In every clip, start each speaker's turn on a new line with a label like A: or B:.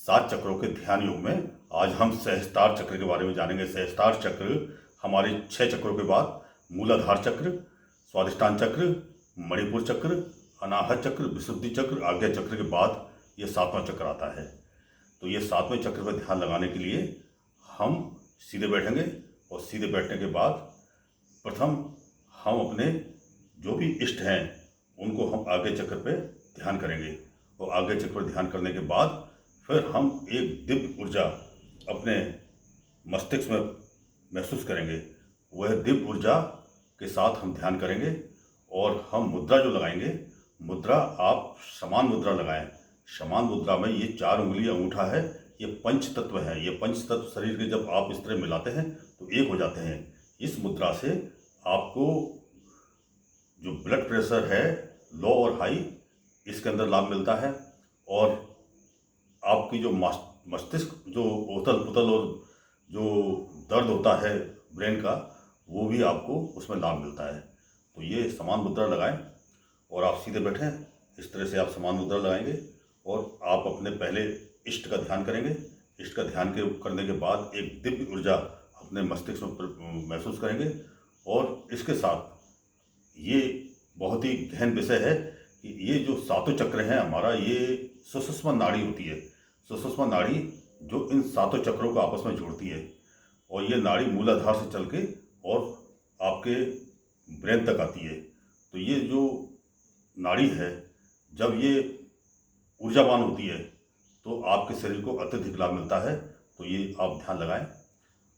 A: सात चक्रों के ध्यान योग में आज हम सहस्त्रार चक्र के बारे में जानेंगे। सहस्त्रार चक्र हमारे 6 चक्रों के बाद मूलाधार चक्र, स्वादिष्टान चक्र, मणिपुर चक्र, अनाहत चक्र, विशुद्धि चक्र, आज्ञा चक्र के बाद ये 7वां चक्र आता है। तो ये 7वें चक्र पर ध्यान लगाने के लिए हम सीधे बैठेंगे और सीधे बैठने के बाद प्रथम हम अपने जो भी इष्ट हैं उनको हम आज्ञा चक्र पे ध्यान करेंगे और आज्ञा चक्र पर ध्यान करने के बाद फिर हम एक दिव्य ऊर्जा अपने मस्तिष्क में महसूस करेंगे। वह दिव्य ऊर्जा के साथ हम ध्यान करेंगे और हम मुद्रा जो लगाएंगे, मुद्रा आप समान मुद्रा लगाएं। समान मुद्रा में ये 4 उंगली अंगूठा है, ये पंच तत्व है। ये पंच तत्व शरीर के जब आप इस तरह मिलाते हैं तो एक हो जाते हैं। इस मुद्रा से आपको जो ब्लड प्रेशर है लो और हाई, इसके अंदर लाभ मिलता है और आपकी जो मस्तिष्क जो उथल पुथल और जो दर्द होता है ब्रेन का, वो भी आपको उसमें लाभ मिलता है। तो ये समान मुद्रा लगाएं और आप सीधे बैठें। इस तरह से आप समान मुद्रा लगाएंगे और आप अपने पहले इष्ट का ध्यान करेंगे। इष्ट का ध्यान करने के बाद एक दिव्य ऊर्जा अपने मस्तिष्क में महसूस करेंगे। और इसके साथ ये बहुत ही गहन विषय है कि ये जो 7 चक्र हैं हमारा, ये सुषुम्ना नाड़ी होती है। सुषुम्ना नाड़ी जो इन 7 चक्रों को आपस में जोड़ती है और ये नाड़ी मूलाधार से चल के और आपके ब्रेन तक आती है। तो ये जो नाड़ी है, जब ये ऊर्जावान होती है तो आपके शरीर को अत्यधिक लाभ मिलता है। तो ये आप ध्यान लगाएं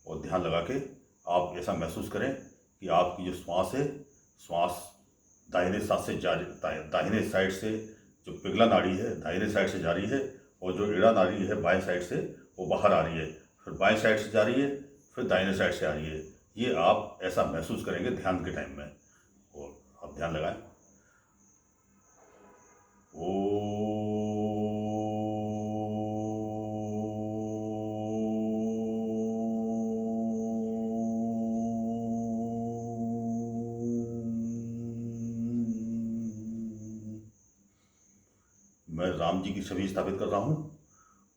A: और ध्यान लगा के आप ऐसा महसूस करें कि आपकी जो श्वास है, श्वास दाहिने साइड से जो पिघला नाड़ी है दाहिने साइड से जा रही है और जो एड़ा नाड़ी है बाएं साइड से वो बाहर आ रही है, फिर बाएं साइड से जा रही है, फिर दाहिने साइड से आ रही है। ये आप ऐसा महसूस करेंगे ध्यान के टाइम में। और आप ध्यान लगाएं। मैं राम जी की छवि स्थापित कर रहा हूँ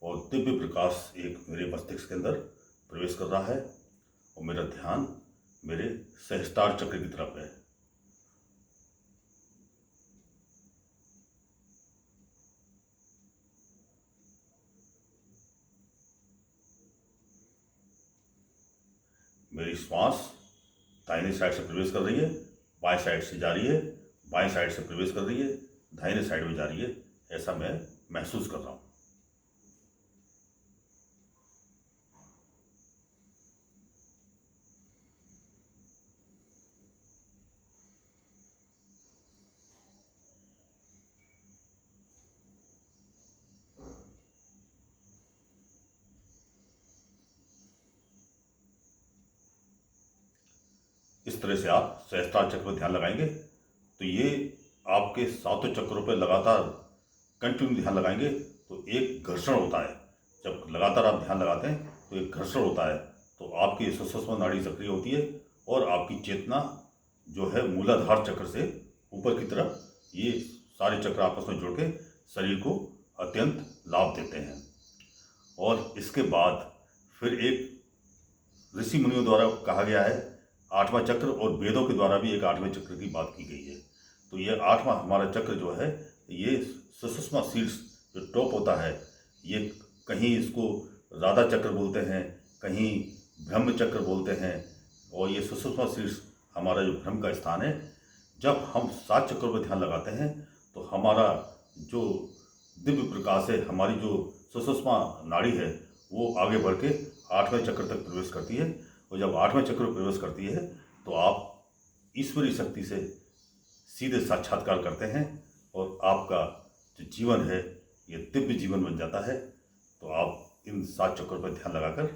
A: और दिव्य प्रकाश एक मेरे मस्तिष्क के अंदर प्रवेश कर रहा है और मेरा ध्यान मेरे सहस्त्रार चक्र की तरफ है। मेरी श्वास दाहिने साइड से प्रवेश कर रही है, बाएं साइड से जा रही है, बाएं साइड से प्रवेश कर रही है, दाहिने साइड में जा रही है। ऐसा मैं महसूस कर रहा हूँ। इस तरह से आप सहस्त्रार चक्र पर ध्यान लगाएंगे तो ये आपके 7 चक्रों पर लगातार कंटिन्यू ध्यान लगाएंगे तो एक घर्षण होता है। जब लगातार आप ध्यान लगाते हैं तो एक घर्षण होता है, तो आपकी सुषुम्ना नाड़ी सक्रिय होती है और आपकी चेतना जो है मूलाधार चक्र से ऊपर की तरफ, ये सारे चक्र आपस में जुड़ के शरीर को अत्यंत लाभ देते हैं। और इसके बाद फिर एक ऋषि मुनियों द्वारा कहा गया है 8वां चक्र, और वेदों के द्वारा भी एक 8वें चक्र की बात की गई है। तो ये 8वां हमारा चक्र जो है, ये सुषुम्ना शीर्ष जो टॉप होता है, ये कहीं इसको राधा चक्र बोलते हैं, कहीं ब्रह्म चक्र बोलते हैं। और ये सुषुम्ना शीर्ष हमारा जो ब्रह्म का स्थान है। जब हम 7 चक्रों पर ध्यान लगाते हैं तो हमारा जो दिव्य प्रकाश है, हमारी जो सुषुम्ना नाड़ी है, वो आगे बढ़ के 8वें चक्र तक प्रवेश करती है। और जब 8वें चक्र में प्रवेश करती है तो आप ईश्वरीय शक्ति से सीधे साक्षात्कार करते हैं और आपका जो जीवन है ये दिव्य जीवन बन जाता है। तो आप इन 7 चक्रों पर ध्यान लगाकर